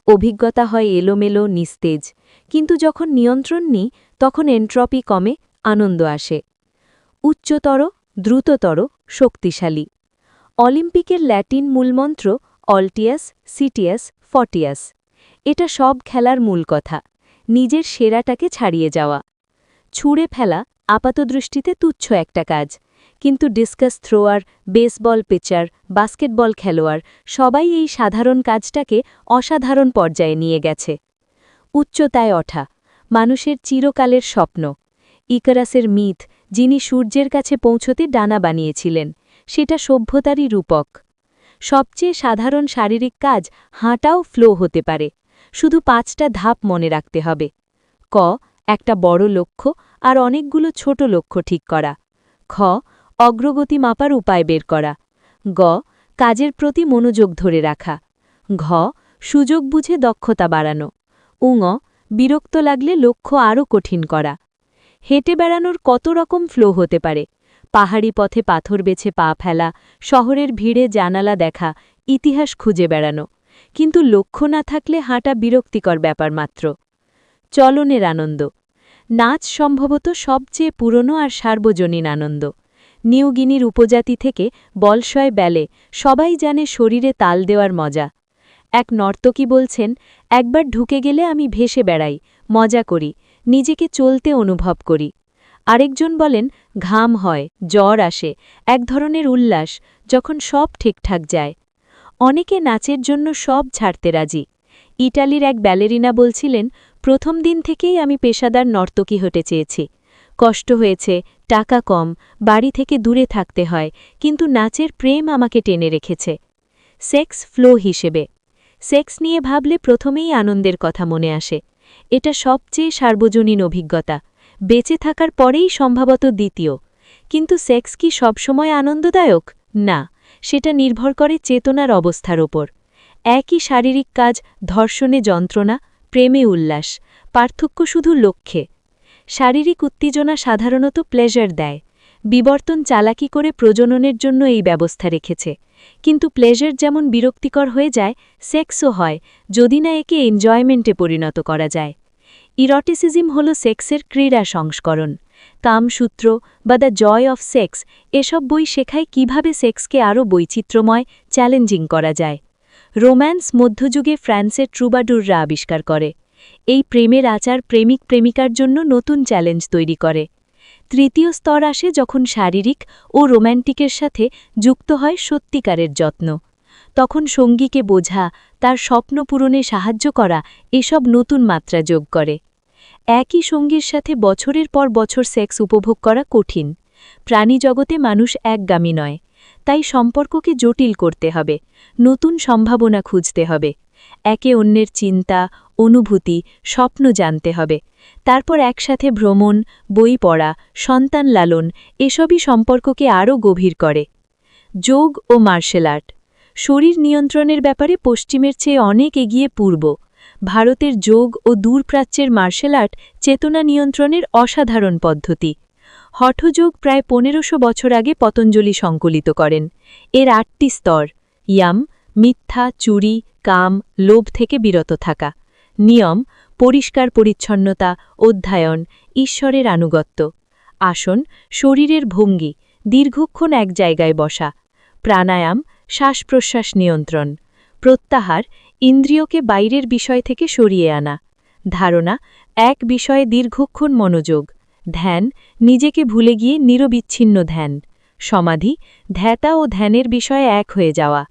অভিজ্ঞতা হয় এলোমেলো নিস্তেজ, কিন্তু যখন নিয়ন্ত্রণ নিই তখন এন্ট্রপি কমে, আনন্দ আসে। উচ্চতর, দ্রুততর, শক্তিশালী। অলিম্পিকের ল্যাটিন মূলমন্ত্র অল্টিয়াস, সিটিয়াস, ফর্টিয়াস। এটা সব খেলার মূল কথা, নিজের সেরাটাকে ছাড়িয়ে যাওয়া। ছুঁড়ে ফেলা আপাতদৃষ্টিতে তুচ্ছ একটা কাজ, কিন্তু discus thrower, baseball pitcher, basketball খেলোয়াড় সবাই এই সাধারণ কাজটাকে অসাধারণ পর্যায়ে নিয়ে গেছে। উচ্চতায় ওঠা মানুষের চিরকালের স্বপ্ন। ইকারাসের মিথ, যিনি সূর্যের কাছে পৌঁছতে ডানা বানিয়েছিলেন, সেটা সভ্যতারই রূপক। সবচেয়ে সাধারণ শারীরিক কাজ হাঁটাও ফ্লো হতে পারে, শুধু 5টা ধাপ মনে রাখতে হবে। ক, একটা বড় লক্ষ্য আর অনেকগুলো ছোট লক্ষ্য ঠিক করা। খ, অগ্রগতি মাপার উপায় বের করা। গ, কাজের প্রতি মনোযোগ ধরে রাখা। ঘ, সুযোগ বুঝে দক্ষতা বাড়ানো। উঙ, বিরক্ত লাগলে লক্ষ্য আরও কঠিন করা। হেঁটে বেড়ানোর কত রকম ফ্লো হতে পারে। পাহাড়ি পথে পাথর বেছে পা ফেলা, শহরের ভিড়ে জানালা দেখা, ইতিহাস খুঁজে বেড়ানো। কিন্তু লক্ষ্য না থাকলে হাঁটা বিরক্তিকর ব্যাপার মাত্র। চলনের আনন্দ নাচ সম্ভবত সবচেয়ে পুরনো আর সার্বজনীন আনন্দ। নিউ গিনির উপজাতি থেকে বলশয় ব্যালে সবাই জানে শরীরে তাল দেওয়ার মজা। এক নর্তকী বলছেন, একবার ঢুকে গেলে আমি ভেসে বেড়াই, মজা করি, নিজেকে চলতে অনুভব করি। আরেকজন বলেন, ঘাম হয়, জ্বর আসে, এক ধরনের উল্লাস, যখন সব ঠিকঠাক যায়। অনেকে নাচের জন্য সব ছাড়তে রাজি। ইটালির এক ব্যালেরিনা বলছিলেন, প্রথম দিন থেকেই আমি পেশাদার নর্তকী হতে চেয়েছি। কষ্ট হয়েছে, টাকা কম, বাড়ি থেকে দূরে থাকতে হয়, কিন্তু নাচের প্রেম আমাকে টেনে রেখেছে। সেক্স ফ্লো হিসেবে সেক্স নিয়ে ভাবলে প্রথমেই আনন্দের কথা মনে আসে। এটা সবচেয়ে সার্বজনীন অভিজ্ঞতা, বেঁচে থাকার পরেই সম্ভবত দ্বিতীয়। কিন্তু সেক্স কি সবসময় আনন্দদায়ক? না, সেটা নির্ভর করে চেতনার অবস্থার ওপর। একই শারীরিক কাজ, ধর্ষণে যন্ত্রণা, প্রেমে উল্লাস, পার্থক্য শুধু লক্ষ্যে। শারীরিক উত্তেজনা সাধারণত প্লেজার দেয়। বিবর্তন চালাকি করে প্রজননের জন্য এই ব্যবস্থা রেখেছে। কিন্তু প্লেজার যেমন বিরক্তিকর হয়ে যায়, সেক্সও হয়, যদি না একে এনজয়মেন্টে পরিণত করা যায়। ইরটিসিজম হল সেক্সের ক্রীড়া সংস্করণ। কামসূত্র বা দ্য জয় অফ সেক্স এসব বই শেখায় কিভাবে সেক্সকে আরও বৈচিত্র্যময়, চ্যালেঞ্জিং করা যায়। রোম্যান্স মধ্যযুগে ফ্রান্সের ট্রুবাডুররা আবিষ্কার করে। এই প্রেমের আচার প্রেমিক প্রেমিকার জন্য নতুন চ্যালেঞ্জ তৈরি করে। তৃতীয় স্তর আসে যখন শারীরিক ও রোম্যান্টিকের সাথে যুক্ত হয় সত্যিকারের যত্ন। তখন সঙ্গীকে বোঝা, তার স্বপ্ন পূরণে সাহায্য করা এসব নতুন মাত্রা যোগ করে। একই সঙ্গীর সাথে বছরের পর বছর সেক্স উপভোগ করা কঠিন। প্রাণীজগতে মানুষ একগামী নয়, তাই সম্পর্ককে জটিল করতে হবে, নতুন সম্ভাবনা খুঁজতে হবে। একে অন্যের চিন্তা, অনুভূতি, স্বপ্ন জানতে হবে। তারপর একসাথে ভ্রমণ, বই পড়া, সন্তান লালন এসবই সম্পর্ককে আরও গভীর করে। যোগ ও মার্শাল আর্ট শরীর নিয়ন্ত্রণের ব্যাপারে পশ্চিমের চেয়ে অনেক এগিয়ে পূর্ব। ভারতের যোগ ও দূরপ্রাচ্যের মার্শাল আর্ট চেতনা নিয়ন্ত্রণের অসাধারণ পদ্ধতি। হঠযোগ প্রায় 1500 বছর আগে পতঞ্জলি সংকলিত করেন। এর 8টি স্তর: ইয়াম, মিথ্যা, চুরি, কাম, লোভ থেকে বিরত থাকা; নিয়ম, পরিষ্কার পরিচ্ছন্নতা, অধ্যায়ন, ঈশ্বরের আনুগত্য; আসন, শরীরের ভঙ্গি, দীর্ঘক্ষণ এক জায়গায় বসা; প্রাণায়াম, শ্বাস-প্রশ্বাস নিয়ন্ত্রণ; প্রত্যাহার, ইন্দ্রিয়কে বাইরের বিষয় থেকে সরিয়ে আনা; ধারণা, এক বিষয়ে দীর্ঘক্ষণ মনোযোগ; ধ্যান, নিজেকে ভুলে গিয়ে নিরবিচ্ছিন্ন ধ্যান; সমাধি, ধ্যাতা ও ধ্যানের বিষয়ে এক হয়ে যাওয়া।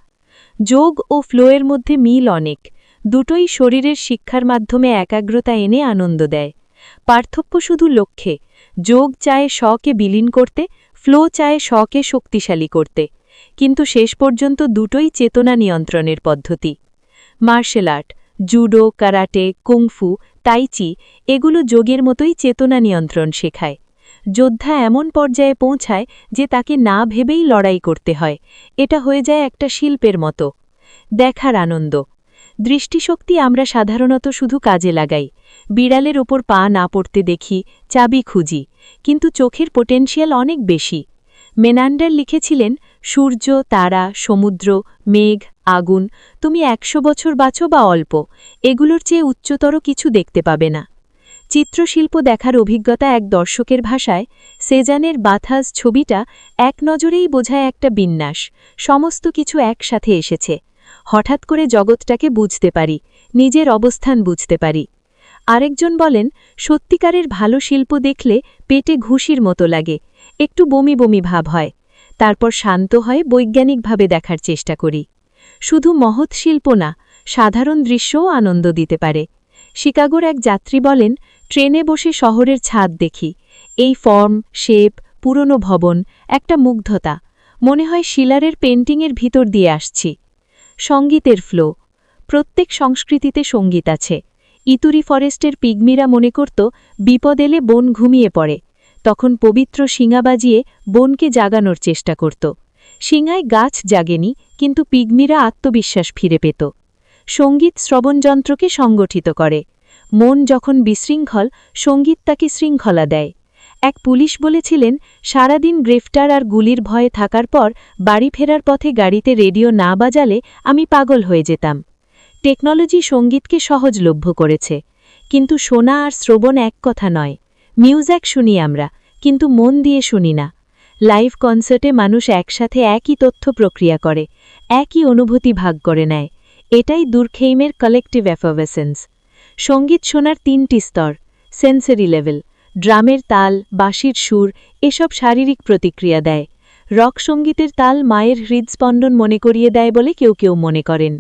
যোগ ও ফ্লোয়ের মধ্যে মিল অনেক, দুটোই শরীরের শিক্ষার মাধ্যমে একাগ্রতা এনে আনন্দ দেয়। পার্থক্য শুধু লক্ষ্যে। যোগ চায় স্বকে বিলীন করতে, ফ্লো চায় স্বকে শক্তিশালী করতে। কিন্তু শেষ পর্যন্ত দুটোই চেতনা নিয়ন্ত্রণের পদ্ধতি। Martial art, judo, karate, kung fu, tai chi এগুলো যোগের মতোই চেতনা নিয়ন্ত্রণ শেখায়। যোদ্ধা এমন পর্যায়ে পৌঁছায় যে তাকে না ভেবেই লড়াই করতে হয়। এটা হয়ে যায় একটা শিল্পের মতো। দেখার আনন্দ। দৃষ্টিশক্তি আমরা সাধারণত শুধু কাজে লাগাই। বিড়ালের ওপর পা না পড়তে দেখি, চাবি খুঁজি, কিন্তু চোখের পোটেনশিয়াল অনেক বেশি। মেনান্ডার লিখেছিলেন, সূর্য, তারা, সমুদ্র, মেঘ, আগুন, তুমি ১০০ বছর বাঁচো বা অল্প, এগুলোর চেয়ে উচ্চতর কিছু দেখতে পাবে না। চিত্রশিল্প দেখার অভিজ্ঞতা এক দর্শকের ভাষায়, সেজানের বাথাস ছবিটা এক নজরেই বোঝায় একটা বিন্যাস, সমস্ত কিছু একসাথে এসেছে। হঠাৎ করে জগৎটাকে বুঝতে পারি, নিজের অবস্থান বুঝতে পারি। আরেকজন বলেন, সত্যিকারের ভালো শিল্প দেখলে পেটে ঘুষির মতো লাগে, একটু বমি বমি ভাব হয়, তারপর শান্ত হয় বৈজ্ঞানিকভাবে দেখার চেষ্টা করি। শুধু মহৎ শিল্প না, সাধারণ দৃশ্যও আনন্দ দিতে পারে। শিকাগোর এক যাত্রী বলেন, ট্রেনে বসে শহরের ছাদ দেখি, এই ফর্ম, শেপ, পুরনো ভবন, একটা মুগ্ধতা, মনে হয় শিলারের পেন্টিংয়ের ভিতর দিয়ে আসছি। সঙ্গীতের ফ্লো। প্রত্যেক সংস্কৃতিতে সঙ্গীত আছে। ইতুরি ফরেস্টের পিগমিরা মনে করত বিপদ এলে বন ঘুমিয়ে পড়ে, তখন পবিত্র শিঙা বাজিয়ে বনকে জাগানোর চেষ্টা করত। শিঙায় গাছ জাগেনি, কিন্তু পিগমিরা আত্মবিশ্বাস ফিরে পেত। সঙ্গীত শ্রবণযন্ত্রকে সংগঠিত করে। মন যখন বিশৃঙ্খল, সঙ্গীত তাকে শৃঙ্খলা দেয়। এক পুলিশ বলেছিলেন, সারাদিন গ্রেফতার আর গুলির ভয়ে থাকার পর বাড়ি ফেরার পথে গাড়িতে রেডিও না বাজালে আমি পাগল হয়ে যেতাম। টেকনোলজি সঙ্গীতকে সহজলভ্য করেছে, কিন্তু শোনা আর শ্রবণ এক কথা নয়। মিউজিক শুনি আমরা, কিন্তু মন দিয়ে শুনি না। লাইভ কনসার্টে মানুষ একসাথে একই তথ্য প্রক্রিয়া করে, একই অনুভূতি ভাগ করে নেয়। এটাই দুর্খেইমের কালেকটিভ এফারভেসেন্স। সঙ্গীত শোনার ৩টি স্তর। সেন্সরি লেভেল, ড্রামের তাল, বাঁশির সুর, এসব শারীরিক প্রতিক্রিয়া দেয়। রক সঙ্গীতের তাল মায়ের হৃদস্পন্দন মনে করিয়ে দেয় বলে কেউ কেউ মনে করেন।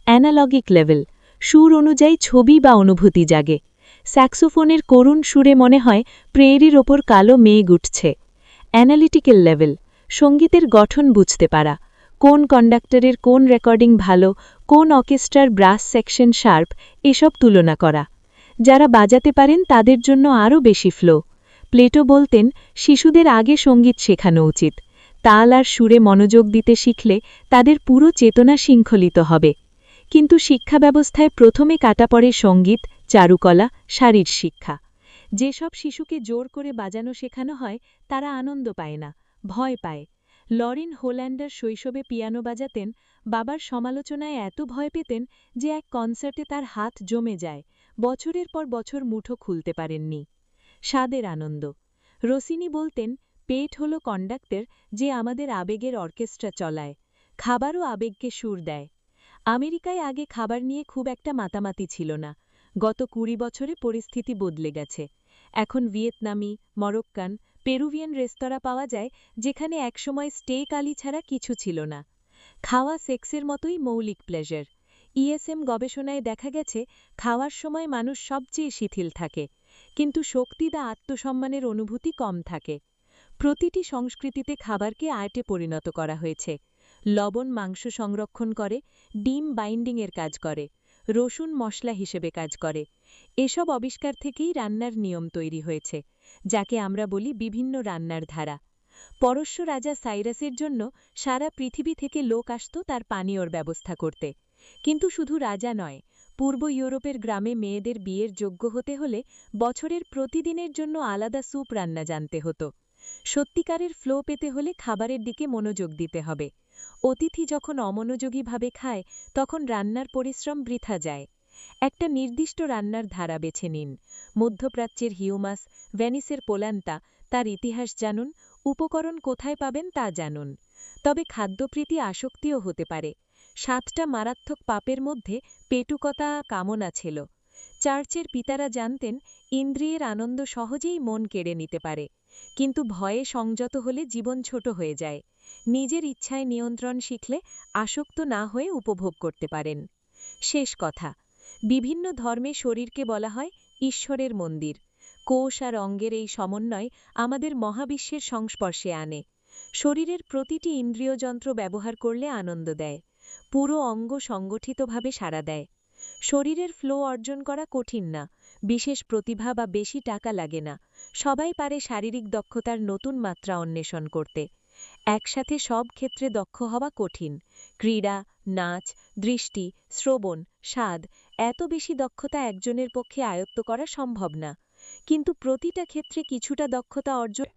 অ্যানালগিক লেভেল, সুর অনুযায়ী ছবি বা অনুভূতি জাগে। স্যাক্সোফোনের করুণ সুরে মনে হয় প্রেয়েরির ওপর কালো মেঘ উঠছে। অ্যানালিটিক্যাল লেভেল, সঙ্গীতের গঠন বুঝতে পারা, কোন কন্ডাক্টরের কোন রেকর্ডিং ভালো, কোন অর্কেস্ট্রার ব্রাস সেকশন শার্প, এসব তুলনা করা। যারা বাজাতে পারেন তাদের জন্য আরও বেশি ফ্লো। প্লেটো বলতেন, শিশুদের আগে সঙ্গীত শেখানো উচিত। তাল আর সুরে মনোযোগ দিতে শিখলে তাদের পুরো চেতনা শৃঙ্খলিত হবে। কিন্তু শিক্ষা ব্যবস্থায় প্রথমে কাটা পড়ে সঙ্গীত, চারুকলা, শারীর শিক্ষা। যেসব শিশুকে জোর করে বাজানো শেখানো হয় তারা আনন্দ পায় না, ভয় পায়। লরিন হোল্যান্ডার শৈশবে পিয়ানো বাজাতেন, বাবার সমালোচনায় এত ভয় পেতেন যে এক কনসার্টে তার হাত জমে যায়, বছরের পর বছর মুঠো খুলতে পারেননি। স্বাদের আনন্দ। রসিনি বলতেন, পেট হল কন্ডাক্টর যে আমাদের আবেগের অর্কেস্ট্রা চলায়, খাবারও আবেগকে সুর দেয়। আমেরিকায় আগে খাবার নিয়ে খুব একটা মাতামাতি ছিল না। গত ২০ বছরে পরিস্থিতি বদলে গেছে। এখন ভিয়েতনামি, মরক্কান, পেরুভিয়ান রেস্তোরাঁ পাওয়া যায়, যেখানে একসময় স্টেক আলি ছাড়া কিছু ছিল না। খাওয়া সেক্সের মতোই মৌলিক প্লেজার। ইএসএম গবেষণায় দেখা গেছে, খাওয়ার সময় মানুষ সবচেয়ে শিথিল থাকে, কিন্তু শক্তি বা আত্মসম্মানের অনুভূতি কম থাকে। প্রতিটি সংস্কৃতিতে খাবারকে আর্টে পরিণত করা হয়েছে। লবণ মাংস সংরক্ষণ করে, ডিম বাইন্ডিংয়ের কাজ করে, রসুন মশলা হিসেবে কাজ করে। এসব আবিষ্কার থেকেই রান্নার নিয়ম তৈরি হয়েছে, যাকে আমরা বলি বিভিন্ন রান্নার ধারা। পরশ্য রাজা সাইরাসের জন্য সারা পৃথিবী থেকে লোক আসত তার পানীয়র ব্যবস্থা করতে। কিন্তু শুধু রাজা নয়, পূর্ব ইউরোপের গ্রামে মেয়েদের বিয়ের যোগ্য হতে হলে বছরের প্রতিদিনের জন্য আলাদা স্যুপ রান্না জানতে হতো। সত্যিকারের ফ্লো পেতে হলে খাবারের দিকে মনোযোগ দিতে হবে। অতিথি যখন অমনোযোগীভাবে খায়, তখন রান্নার পরিশ্রম বৃথা যায়। একটা নির্দিষ্ট রান্নার ধারা বেছে নিন। মধ্যপ্রাচ্যের হিউমাস, ভেনিসের পোলান্তা, তার ইতিহাস জানুন, উপকরণ কোথায় পাবেন তা জানুন। তবে খাদ্যপ্রীতি আসক্তিও হতে পারে। ৭টা মারাত্মক পাপের মধ্যে পেটুকতা কামনা ছিল। চার্চের পিতারা জানতেন, ইন্দ্রিয়ের আনন্দ সহজেই মন কেড়ে নিতে পারে, কিন্তু ভয়ে সংযত হলে জীবন ছোট হয়ে যায়। নিজের ইচ্ছায় নিয়ন্ত্রণ শিখলে আসক্ত না হয়ে উপভোগ করতে পারেন। শেষ কথা, বিভিন্ন ধর্মে শরীরকে বলা হয় ঈশ্বরের মন্দির। কোষ আর অঙ্গের এই সমন্বয় আমাদের মহাবিশ্বের সংস্পর্শে আনে। শরীরের প্রতিটি ইন্দ্রিয়যন্ত্র ব্যবহার করলে আনন্দ দেয়, পুরো অঙ্গ সংগঠিতভাবে সাড়া দেয়। শরীরের ফ্লো অর্জন করা কঠিন না, বিশেষ প্রতিভা বা বেশি টাকা লাগে না। সবাই পারে শারীরিক দক্ষতার নতুন মাত্রা অন্বেষণ করতে। একসাথে সব ক্ষেত্রে দক্ষ হওয়া কঠিন। ক্রীড়া, নাচ, দৃষ্টি, শ্রবণ, স্বাদ, এত বেশি দক্ষতা একজনের পক্ষে আয়ত্ত করা সম্ভব না। কিন্তু প্রতিটা ক্ষেত্রে কিছুটা দক্ষতা অর্জন